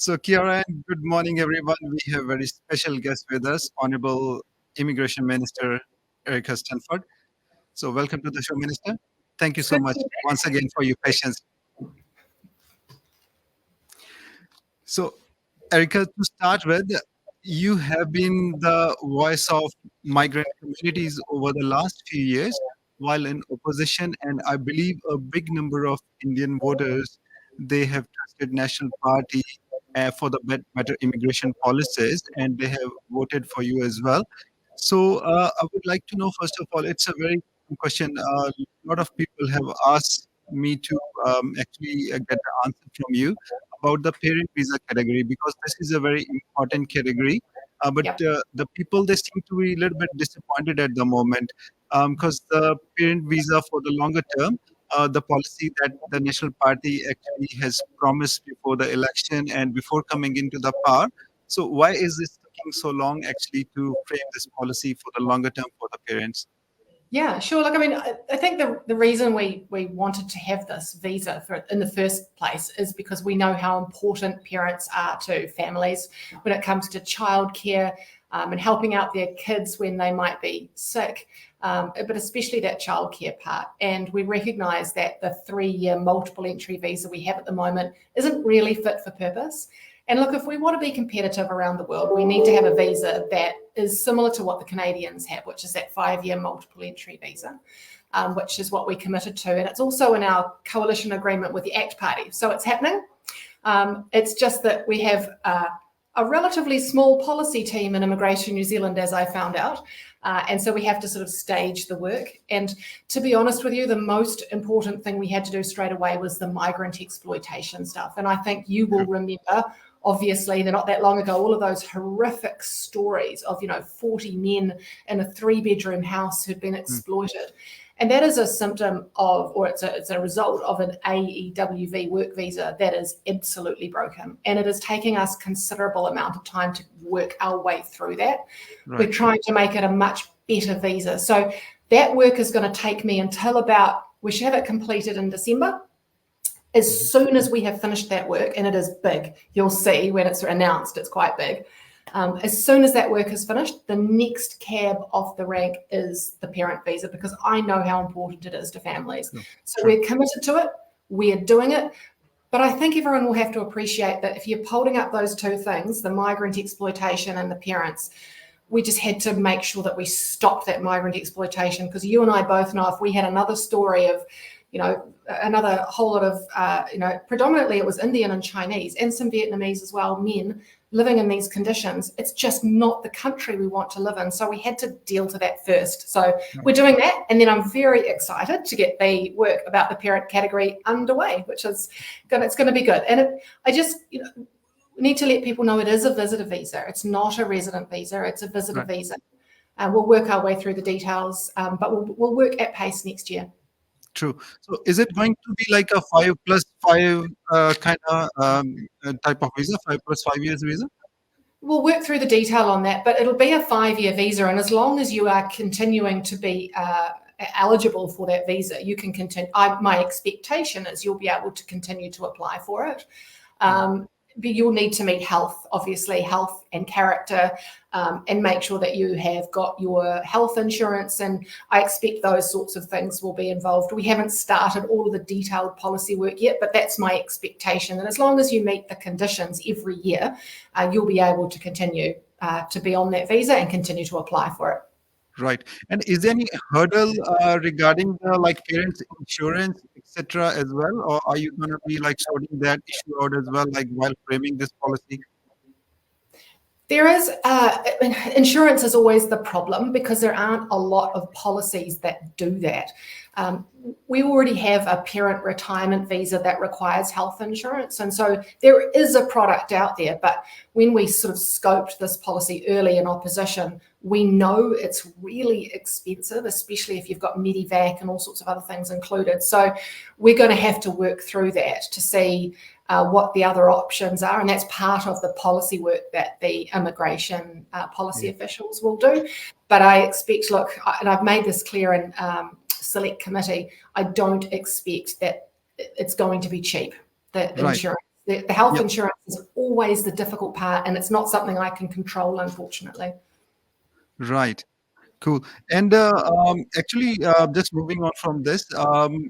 So, Kiara, and good morning, everyone. We have a very special guest with us, Honorable Immigration Minister Erica Stanford. So, welcome to the show, Minister. Thank you It's so good to much be back. once again for your patience. So, Erica, to start with, you have been the voice of migrant communities over the last few years while in opposition, and I believe a big number of Indian voters they have trusted National Party for the better immigration policies, and they have voted for you as well. So, I would like to know first of all, it's a very good question. A lot of people have asked me to actually get the answer from you about the parent visa category because this is a very important category. But Yep. the people they seem to be a little bit disappointed at the moment because the parent visa for the longer term, the policy that the National Party actually has promised before the election and before coming into the power. So why is this taking so long actually to frame this policy for the longer term for the parents? Yeah, sure. Look, I mean, I think the reason we wanted to have this visa in the first place is because we know how important parents are to families when it comes to childcare and helping out their kids when they might be sick, but especially that childcare part. And we recognise that the 3-year multiple entry visa we have at the moment isn't really fit for purpose. And look, if we want to be competitive around the world, we need to have a visa that is similar to what the Canadians have, which is that 5-year multiple entry visa, which is what we committed to. And it's also in our coalition agreement with the ACT Party. So it's happening. It's just that we have a relatively small policy team in Immigration New Zealand, as I found out. And so we have to sort of stage the work. And to be honest with you, the most important thing we had to do straight away was the migrant exploitation stuff. And I think you will remember, obviously, they're not that long ago, all of those horrific stories of, 40 men in a 3-bedroom house who'd been exploited. And that is a symptom of, or it's a result of an AEWV work visa that is absolutely broken. And it is taking us considerable amount of time to work our way through that. Right. We're trying to make it a much better visa. So that work is going to take me until we should have it completed in December. As soon as we have finished that work, and it is big, you'll see when it's announced, it's quite big. As soon as that work is finished, the next cab off the rank is the parent visa, because I know how important it is to families. So we're committed to it, we're doing it, but I think everyone will have to appreciate that if you're holding up those two things, the migrant exploitation and the parents, we just had to make sure that we stopped that migrant exploitation, because you and I both know if we had another story of another whole lot of, predominantly it was Indian and Chinese and some Vietnamese as well, men living in these conditions. It's just not the country we want to live in. So we had to deal to that first. So we're doing that. And then I'm very excited to get the work about the parent category underway, which is it's going to be good. And I just, need to let people know it is a visitor visa. It's not a resident visa. It's a visitor visa. We'll work our way through the details, but we'll work at pace next year. True. So is it going to be like a 5+5 kind of type of visa, 5+5 years visa? We'll work through the detail on that, but it'll be a 5-year visa. And as long as you are continuing to be eligible for that visa, you can continue. My expectation is you'll be able to continue to apply for it. But you'll need to meet health and character, and make sure that you have got your health insurance. And I expect those sorts of things will be involved. We haven't started all of the detailed policy work yet, but that's my expectation. And as long as you meet the conditions every year, you'll be able to continue to be on that visa and continue to apply for it. Right. And is there any hurdle regarding the parents' insurance, etc. as well, or are you going to be sorting that issue out as well, while framing this policy? There is insurance is always the problem because there aren't a lot of policies that do that. We already have a parent retirement visa that requires health insurance. And so there is a product out there. But when we sort of scoped this policy early in opposition, we know it's really expensive, especially if you've got Medivac and all sorts of other things included. So we're going to have to work through that to see what the other options are. And that's part of the policy work that the immigration policy officials will do. But I expect, and I've made this clear in select committee, I don't expect that it's going to be cheap, the insurance The health Yep. insurance is always the difficult part, and it's not something I can control, unfortunately. Right. Cool. And actually, just moving on from this,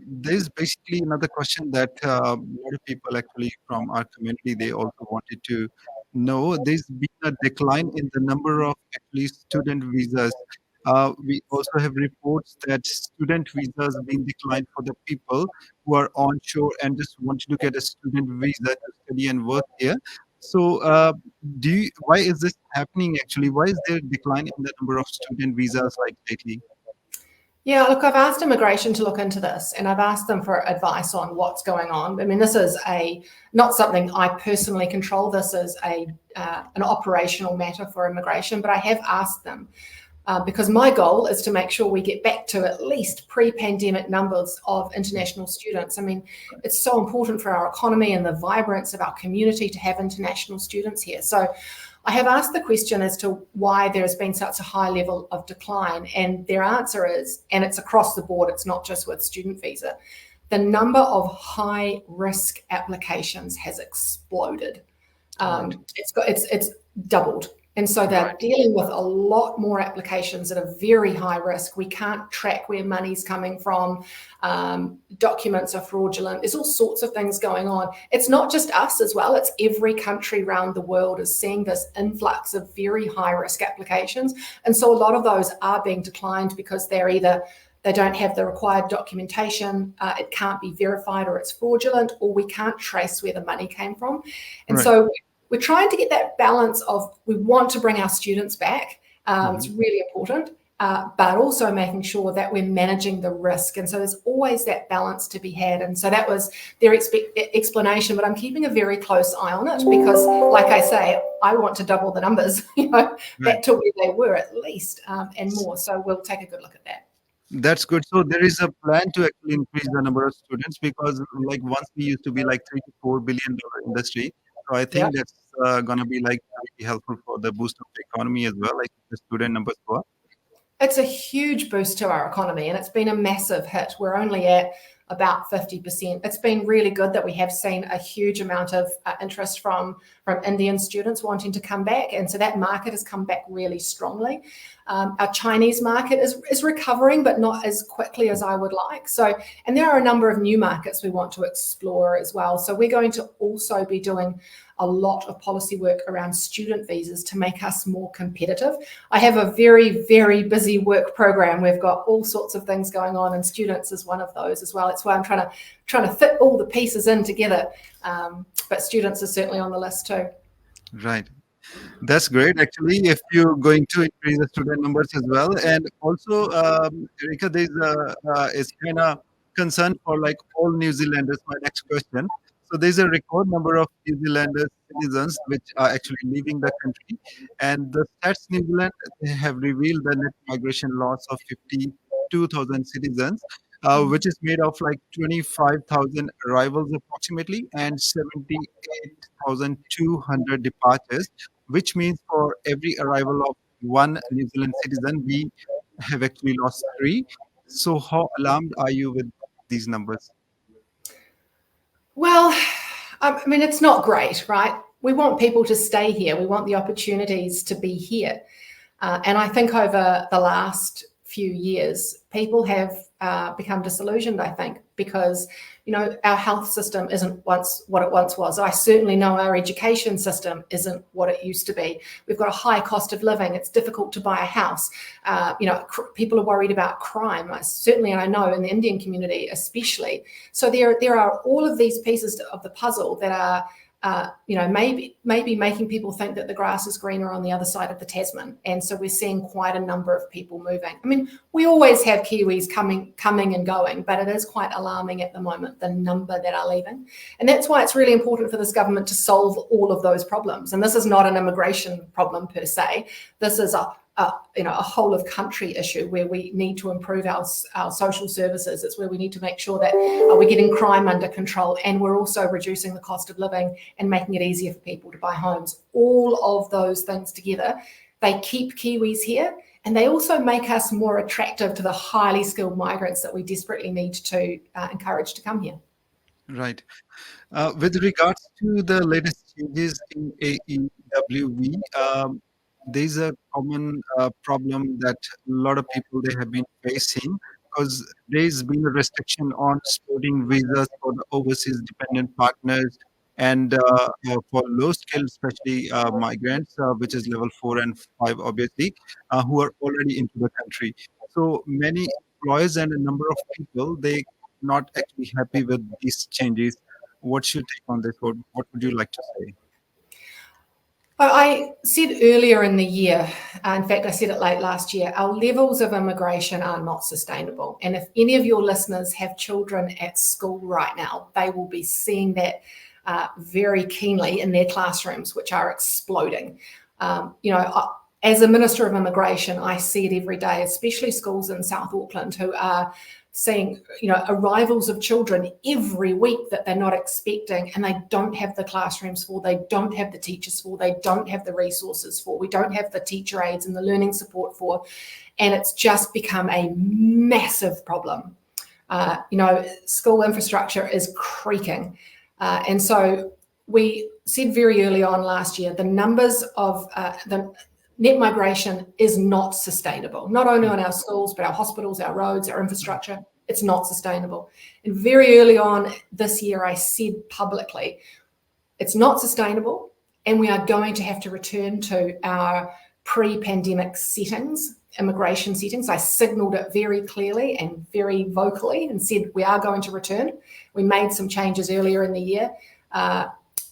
there's basically another question that a lot of people actually from our community, they also wanted to know. There's been a decline in the number of actually student visas. We also have reports that student visas being declined for the people who are onshore and just wanted to get a student visa to study and work here. So, why is this happening actually? Why is there a decline in the number of student visas like lately? Yeah, look, I've asked immigration to look into this, and I've asked them for advice on what's going on. I mean, this is not something I personally control. This is an operational matter for immigration, but I have asked them because my goal is to make sure we get back to at least pre-pandemic numbers of international students. I mean, it's so important for our economy and the vibrance of our community to have international students here. So I have asked the question as to why there has been such a high level of decline, and their answer is, and it's across the board, it's not just with student visa, the number of high risk applications has exploded. Right. It's doubled. And so they're Right. dealing with a lot more applications that are very high risk. We can't track where money's coming from. Documents are fraudulent. There's all sorts of things going on. It's not just us as well. It's every country around the world is seeing this influx of very high risk applications. And so a lot of those are being declined because they don't have the required documentation, it can't be verified, or it's fraudulent, or we can't trace where the money came from. And Right. so we're trying to get that balance of, we want to bring our students back. It's Mhm. really important, but also making sure that we're managing the risk. And so there's always that balance to be had. And so that was their explanation, but I'm keeping a very close eye on it because, like I say, I want to double the numbers, Right. back to where they were at least, and more. So we'll take a good look at that. That's good. So there is a plan to actually increase the number of students because like once we used to be like $3 to $4 billion industry. So I Yeah. think that's gonna be like really helpful for the boost of the economy as well, like if the student numbers go up. It's a huge boost to our economy, and it's been a massive hit. We're only at about 50%. It's been really good that we have seen a huge amount of interest from Indian students wanting to come back, and so that market has come back really strongly. Our Chinese market is recovering, but not as quickly as I would like. So, and there are a number of new markets we want to explore as well. So we're going to also be doing a lot of policy work around student visas to make us more competitive. I have a very, very busy work program. We've got all sorts of things going on, and students is one of those as well. It's why I'm trying to fit all the pieces in together. But students is certainly on the list too. Right. That's great, actually, if you're going to increase the student numbers as well. And also, Erika, there's is kind of concern for like all New Zealanders. My next question. So there's a record number of New Zealanders citizens which are actually leaving the country, and the Stats New Zealand, they have revealed the net migration loss of 52,000 citizens, which is made of like 25,000 arrivals approximately and 78,200 departures, which means for every arrival of one New Zealand citizen, we have actually lost three. So, how alarmed are you with these numbers? Well, I mean, it's not great, right? We want people to stay here. We want the opportunities to be here. And I think over the last few years, people have become disillusioned, I think, because, our health system isn't what it once was. I certainly know our education system isn't what it used to be. We've got a high cost of living. It's difficult to buy a house. People are worried about crime. Certainly, and I know in the Indian community especially. So there are all of these pieces of the puzzle that are maybe making people think that the grass is greener on the other side of the Tasman. And so we're seeing quite a number of people moving. I mean, we always have Kiwis coming and going, but it is quite alarming at the moment, the number that are leaving. And that's why it's really important for this government to solve all of those problems. And this is not an immigration problem per se. This is a whole of country issue where we need to improve our social services. It's where we need to make sure that we're getting crime under control, and we're also reducing the cost of living and making it easier for people to buy homes. All of those things together, they keep Kiwis here, and they also make us more attractive to the highly skilled migrants that we desperately need to encourage to come here. Right. With regards to the latest changes in AEWV, there's a common problem that a lot of people they have been facing because there's been a restriction on sporting visas for the overseas dependent partners and for low skilled, especially migrants, which is level 4 and 5, obviously, who are already into the country. So many employers and a number of people they not actually happy with these changes. What's your take on this? What would you like to say? I said earlier in the year, in fact, I said it late last year, our levels of immigration are not sustainable. And if any of your listeners have children at school right now, they will be seeing that very keenly in their classrooms, which are exploding. As a Minister of Immigration, I see it every day, especially schools in South Auckland who are seeing arrivals of children every week that they're not expecting, and they don't have the classrooms for, they don't have the teachers for, they don't have the resources for, we don't have the teacher aides and the learning support for, and it's just become a massive problem. School infrastructure is creaking, and so we said very early on last year the numbers of the net migration is not sustainable, not only on our schools, but our hospitals, our roads, our infrastructure. It's not sustainable. And very early on this year, I said publicly, it's not sustainable, and we are going to have to return to our pre-pandemic settings, immigration settings. I signalled it very clearly and very vocally and said we are going to return. We made some changes earlier in the year.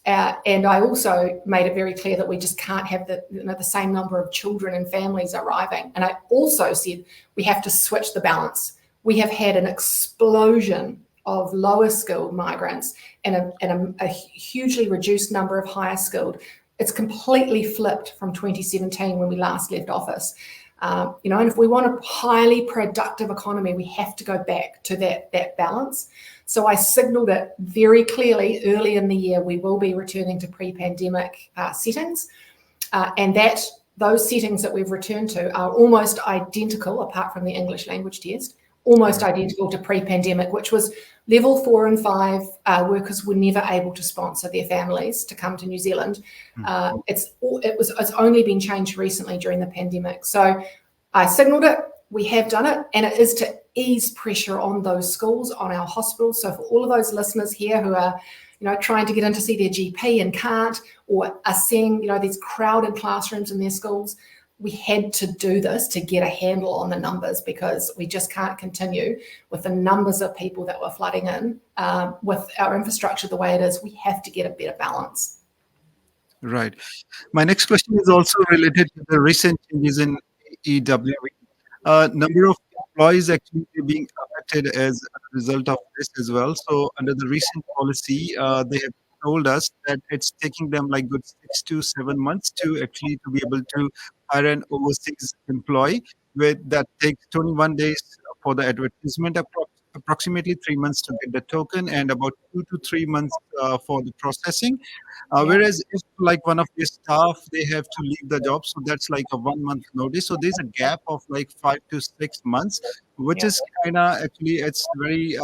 And I also made it very clear that we just can't have the same number of children and families arriving. And I also said we have to switch the balance. We have had an explosion of lower skilled migrants and a hugely reduced number of higher skilled. It's completely flipped from 2017 when we last left office. And if we want a highly productive economy, we have to go back to that balance. So I signalled it very clearly early in the year, we will be returning to pre-pandemic settings, and that those settings that we've returned to are almost identical, apart from the English language test, almost identical to pre-pandemic, which was level 4 and 5 workers were never able to sponsor their families to come to New Zealand. It's only been changed recently during the pandemic. So I signalled it, we have done it, and it is to ease pressure on those schools, on our hospitals. So for all of those listeners here who are, trying to get in to see their GP and can't, or are seeing, these crowded classrooms in their schools, we had to do this to get a handle on the numbers, because we just can't continue with the numbers of people that were flooding in with our infrastructure the way it is. We have to get a better balance. Right. My next question is also related to the recent changes in EWV. Number of employees actually being affected as a result of this as well. So under the recent policy, they have told us that it's taking them like good 6 to 7 months to be able to hire an overseas employee. With that takes 21 days for the advertisement, approximately 3 months to get the token, and about 2 to 3 months for the processing. Whereas if like one of the staff, they have to leave the job, so that's like a 1 month notice. So there's a gap of like 5 to 6 months, which is kind of actually it's very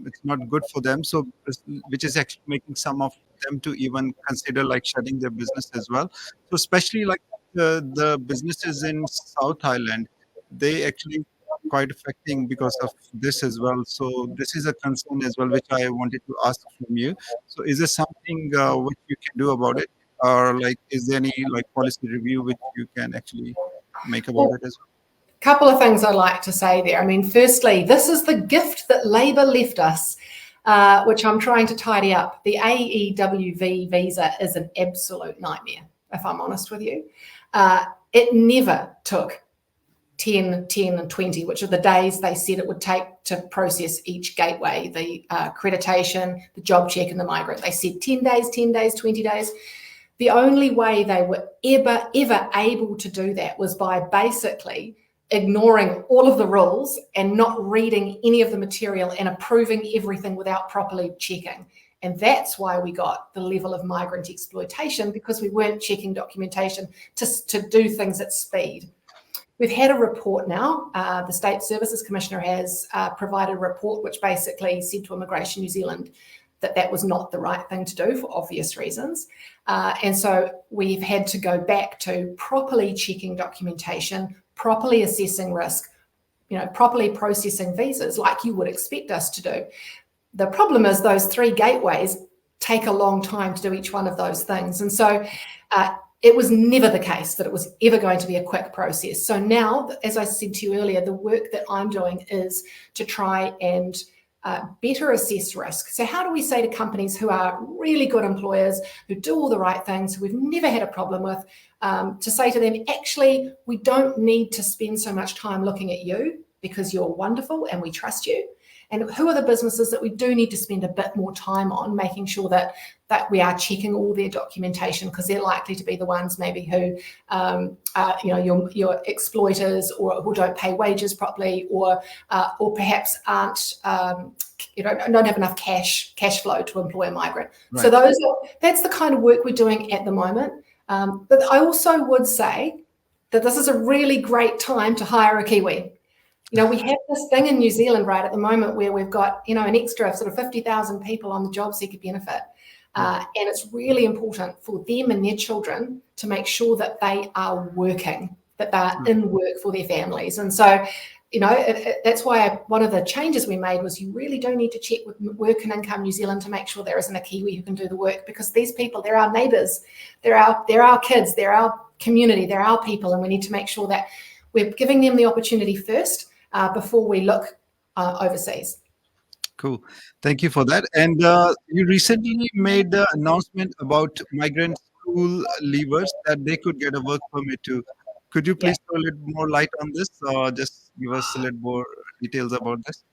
it's not good for them. So which is actually making some of them to even consider like shutting their business as well. So especially like the businesses in South Island, they actually quite affecting because of this as well. So this is a concern as well, which I wanted to ask from you. So is there something which you can do about it, or like is there any like policy review which you can actually make about it as well? Couple of things I'd like to say there. I mean, firstly, this is the gift that Labor left us, which I'm trying to tidy up. The AEWV visa is an absolute nightmare, if I'm honest with you. It never took 10, 10, and 20, which are the days they said it would take to process each gateway, the accreditation, the job check, and the migrant. They said 10 days, 10 days, 20 days. The only way they were ever able to do that was by basically ignoring all of the rules and not reading any of the material and approving everything without properly checking. And that's why we got the level of migrant exploitation, because we weren't checking documentation to do things at speed. We've had a report now. The State Services Commissioner has provided a report which basically said to Immigration New Zealand that that was not the right thing to do for obvious reasons. And so we've had to go back to properly checking documentation, properly assessing risk, properly processing visas like you would expect us to do. The problem is those 3 gateways take a long time to do each one of those things. And so it was never the case that it was ever going to be a quick process. So now, as I said to you earlier, the work that I'm doing is to try and better assess risk. So how do we say to companies who are really good employers, who do all the right things, who we've never had a problem with, to say to them, actually, we don't need to spend so much time looking at you because you're wonderful and we trust you. And who are the businesses that we do need to spend a bit more time on, making sure that we are checking all their documentation, because they're likely to be the ones maybe who, your exploiters, or who don't pay wages properly, or perhaps aren't, don't have enough cash flow to employ a migrant. Right. So that's the kind of work we're doing at the moment. But I also would say that this is a really great time to hire a Kiwi. We have this thing in New Zealand right at the moment where we've got, an extra sort of 50,000 people on the job seeker benefit. And it's really important for them and their children to make sure that they are working, that they're in work for their families. And so, that's why one of the changes we made was you really do need to check with Work and Income New Zealand to make sure there isn't a Kiwi who can do the work, because these people, they're our neighbours, they're our kids, they're our community, they're our people, and we need to make sure that we're giving them the opportunity first before we look overseas. Cool. Thank you for that. And you recently made the announcement about migrant school leavers that they could get a work permit too. Could you please throw a little more light on this, or just give us a little more details about this?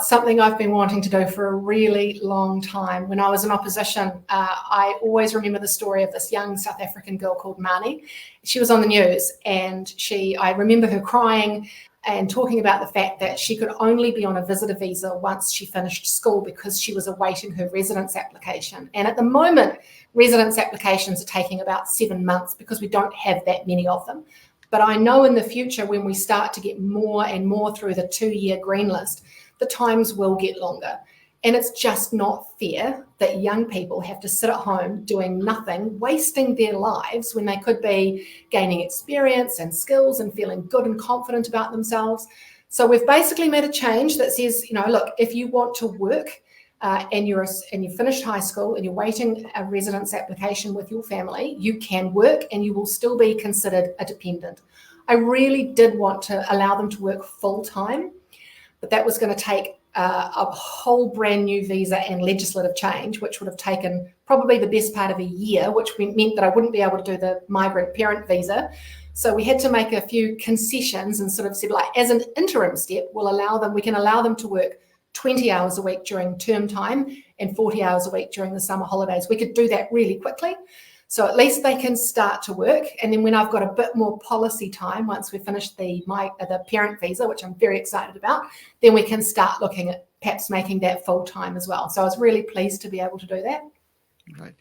Something I've been wanting to do for a really long time. When I was in opposition, I always remember the story of this young South African girl called Mani. She was on the news, and I remember her crying and talking about the fact that she could only be on a visitor visa once she finished school because she was awaiting her residence application. And at the moment, residence applications are taking about 7 months because we don't have that many of them. But I know in the future, when we start to get more and more through the 2-year green list, the times will get longer. And it's just not fair that young people have to sit at home doing nothing, wasting their lives when they could be gaining experience and skills and feeling good and confident about themselves. So we've basically made a change that says, look, if you want to work and you finished high school and you're waiting a residence application with your family, you can work and you will still be considered a dependent. I really did want to allow them to work full time, but that was going to take a whole brand new visa and legislative change, which would have taken probably the best part of a year, which meant that I wouldn't be able to do the migrant parent visa. So we had to make a few concessions and sort of said, like, as an interim step, we can allow them to work 20 hours a week during term time and 40 hours a week during the summer holidays. We could do that really quickly. So at least they can start to work. And then when I've got a bit more policy time, once we've finished the parent visa, which I'm very excited about, then we can start looking at perhaps making that full time as well. So I was really pleased to be able to do that. Right.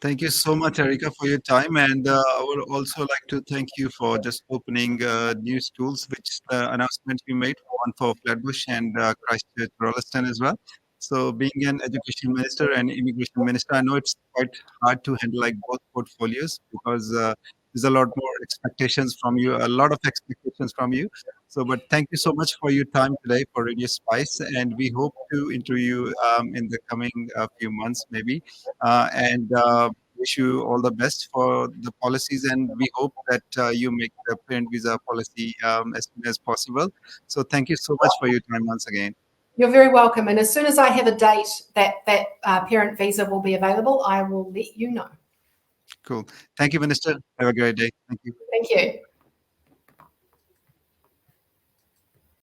Thank you so much, Erica, for your time. And I would also like to thank you for just opening new schools, which the announcement you made, one for Flatbush and Christchurch, Rolleston as well. So being an education minister and immigration minister, I know it's quite hard to handle like both portfolios, because there's a lot more expectations from you, a lot of expectations from you. So, but thank you so much for your time today for Radio Spice, and we hope to interview you in the coming few months maybe, and wish you all the best for the policies, and we hope that you make the parent visa policy as soon as possible. So thank you so much for your time once again. You're very welcome. And as soon as I have a date that parent visa will be available, I will let you know. Cool. Thank you, Minister. Have a great day. Thank you. Thank you.